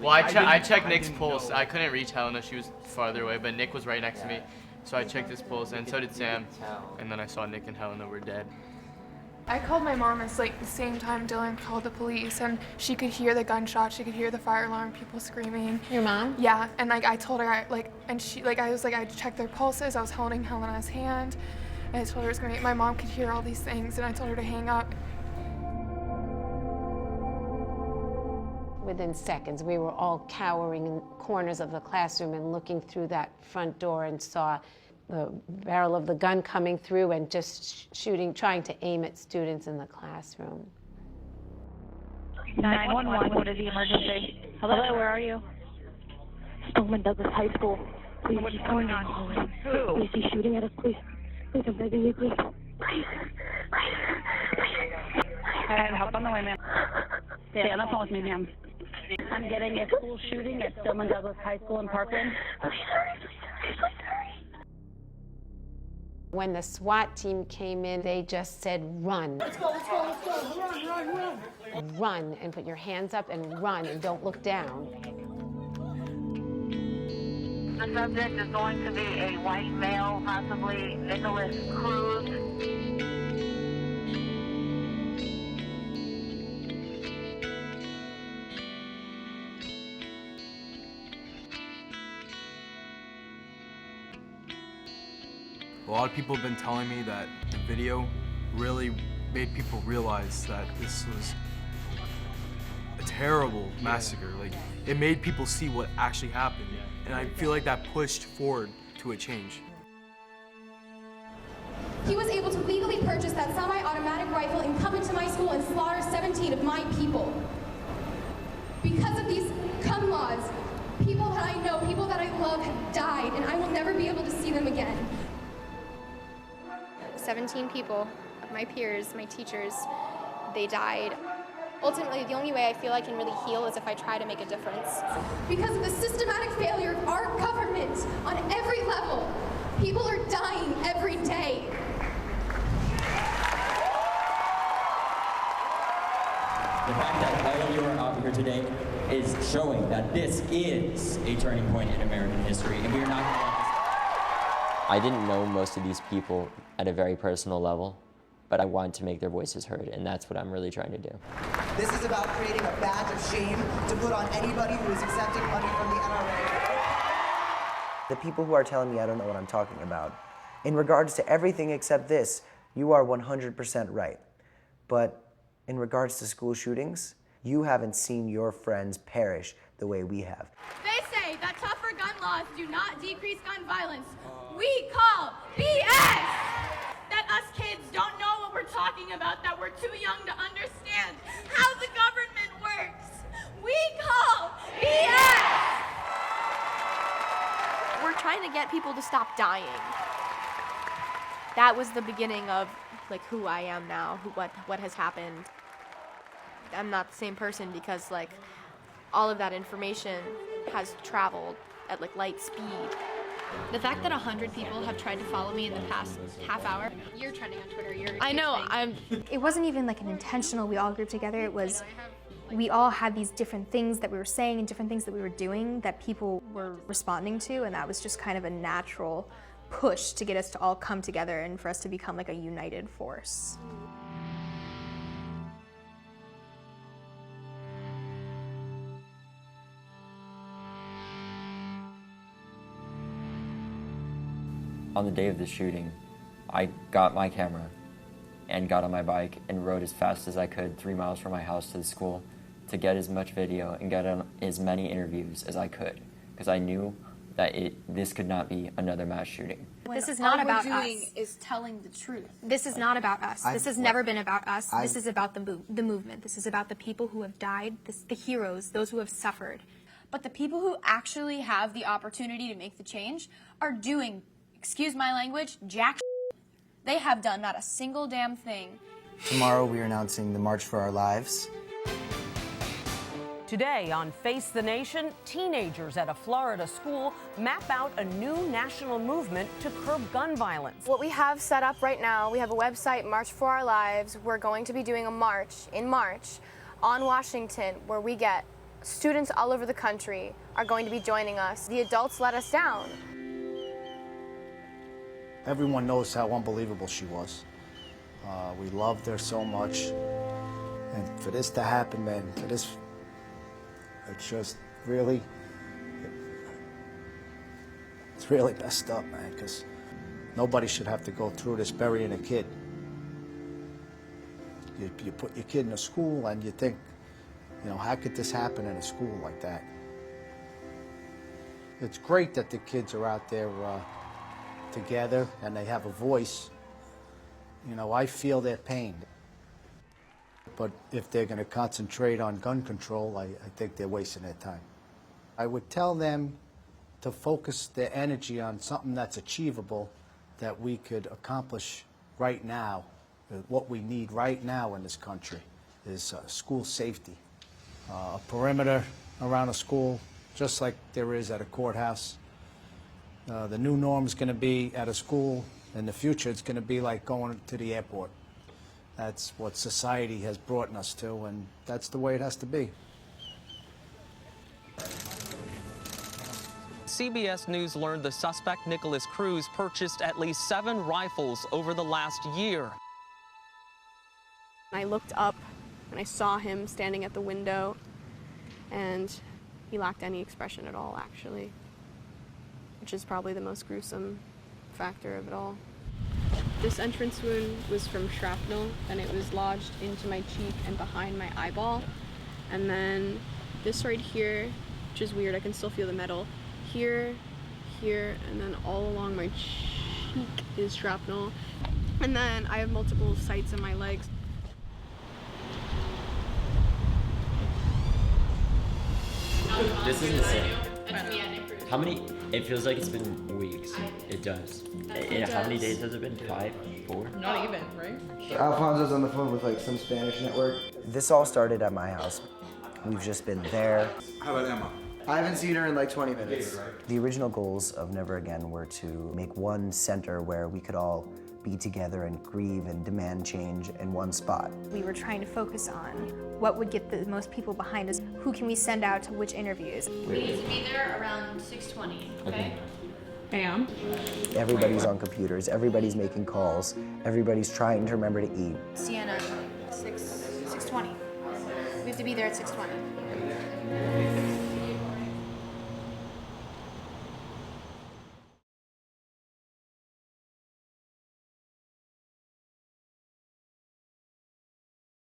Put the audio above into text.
Well, I checked Nick's pulse. I couldn't reach Helena. She was farther away, but Nick was right next to me. So I checked his pulse, and so did Sam. And then I saw Nick and Helena were dead. I called my mom at like the same time Dylan called the police, and she could hear the gunshots, she could hear the fire alarm, people screaming. Your mom? Yeah, and like I told her, I checked their pulses, I was holding Helena's hand, and I told her it was gonna be, my mom could hear all these things, and I told her to hang up. Within seconds, we were all cowering in corners of the classroom and looking through that front door and saw the barrel of the gun coming through and just shooting, trying to aim at students in the classroom. 911, what is the emergency? Hello, where are you? Stoneman Douglas High School. Please, What's going on? Who? Please, he's shooting at us, please. Please, I'm begging you, please. Please. I have help on the way, ma'am. Stay on the phone with me, ma'am. I'm getting a school shooting at Stoneman Douglas High School in Parkland. Please hurry. When the SWAT team came in, they just said, run. Let's go, run. Run, and put your hands up and run, and don't look down. The subject is going to be a white male, possibly Nicholas Cruz. A lot of people have been telling me that the video really made people realize that this was a terrible massacre. Like, it made people see what actually happened. And I feel like that pushed forward to a change. He was able to legally purchase that semi-automatic rifle and come into my school and slaughter 17 of my people. Because of these gun laws, people that I know, people that I love have died, and I will never be able to see them again. 17 people, my peers, my teachers, they died. Ultimately, the only way I feel I can really heal is if I try to make a difference. Because of the systematic failure of our government on every level, people are dying every day. The fact that all of you are out here today is showing that this is a turning point in American history, and we are not going to let this. I didn't know most of these people at a very personal level, but I wanted to make their voices heard, and that's what I'm really trying to do. This is about creating a badge of shame to put on anybody who is accepting money from the NRA. The people who are telling me I don't know what I'm talking about, in regards to everything except this, you are 100% right. But in regards to school shootings, you haven't seen your friends perish the way we have. They say that tougher gun laws do not decrease gun violence. We call BS! That us kids don't know what we're talking about, that we're too young to understand how the government works. We call BS! We're trying to get people to stop dying. That was the beginning of like who I am now, what has happened. I'm not the same person because like all of that information has traveled at like light speed. The fact that 100 people have tried to follow me in the past half hour. You're trending on Twitter. I know. It wasn't even like an intentional, we all grouped together. It was, we all had these different things that we were saying and different things that we were doing that people were responding to, and that was just kind of a natural push to get us to all come together and for us to become like a united force. On the day of the shooting, I got my camera and got on my bike and rode as fast as I could 3 miles from my house to the school to get as much video and get on as many interviews as I could, because I knew that this could not be another mass shooting. This is not about us. All we're doing is telling the truth. This is not about us. This has never been about us. This is about the movement. This is about the people who have died, the heroes, those who have suffered. But the people who actually have the opportunity to make the change are doing, excuse my language, jack shit. They have done not a single damn thing. Tomorrow we are announcing the March for Our Lives. Today on Face the Nation, teenagers at a Florida school map out a new national movement to curb gun violence. What we have set up right now, we have a website, March for Our Lives. We're going to be doing a march in March on Washington where we get Students all over the country are going to be joining us. The adults let us down. Everyone knows how unbelievable she was. We loved her so much. And for this to happen, man, it's just really, it's really messed up, man, because nobody should have to go through this burying a kid. You put your kid in a school and you think, you know, how could this happen in a school like that? It's great that the kids are out there together and they have a voice. You know, I feel their pain. But if they're going to concentrate on gun control, I think they're wasting their time. I would tell them to focus their energy on something that's achievable that we could accomplish right now. What we need right now in this country is school safety. A perimeter around a school, just like there is at a courthouse. The new norm is going to be at a school. In the future, it's going to be like going to the airport. That's what society has brought us to, and that's the way it has to be. CBS News learned the suspect, Nicholas Cruz, purchased at least 7 rifles over the last year. I looked up and I saw him standing at the window, and he lacked any expression at all, actually, which is probably the most gruesome factor of it all. This entrance wound was from shrapnel, and it was lodged into my cheek and behind my eyeball. And then this right here, which is weird, I can still feel the metal. Here, here, and then all along my cheek is shrapnel. And then I have multiple sites in my legs. This is insane. How many? It feels like it's been weeks. It does. How many days has it been? 5? 4? Not even, right? Alfonso's on the phone with like some Spanish network. This all started at my house. We've just been there. How about Emma? I haven't seen her in like 20 minutes. The original goals of Never Again were to make one center where we could all be together and grieve and demand change in one spot. We were trying to focus on what would get the most people behind us. Who can we send out to which interviews? We need to be there around 6:20, okay? Bam. Everybody's on computers, everybody's making calls, everybody's trying to remember to eat. Sienna, 6:20. We have to be there at 6:20.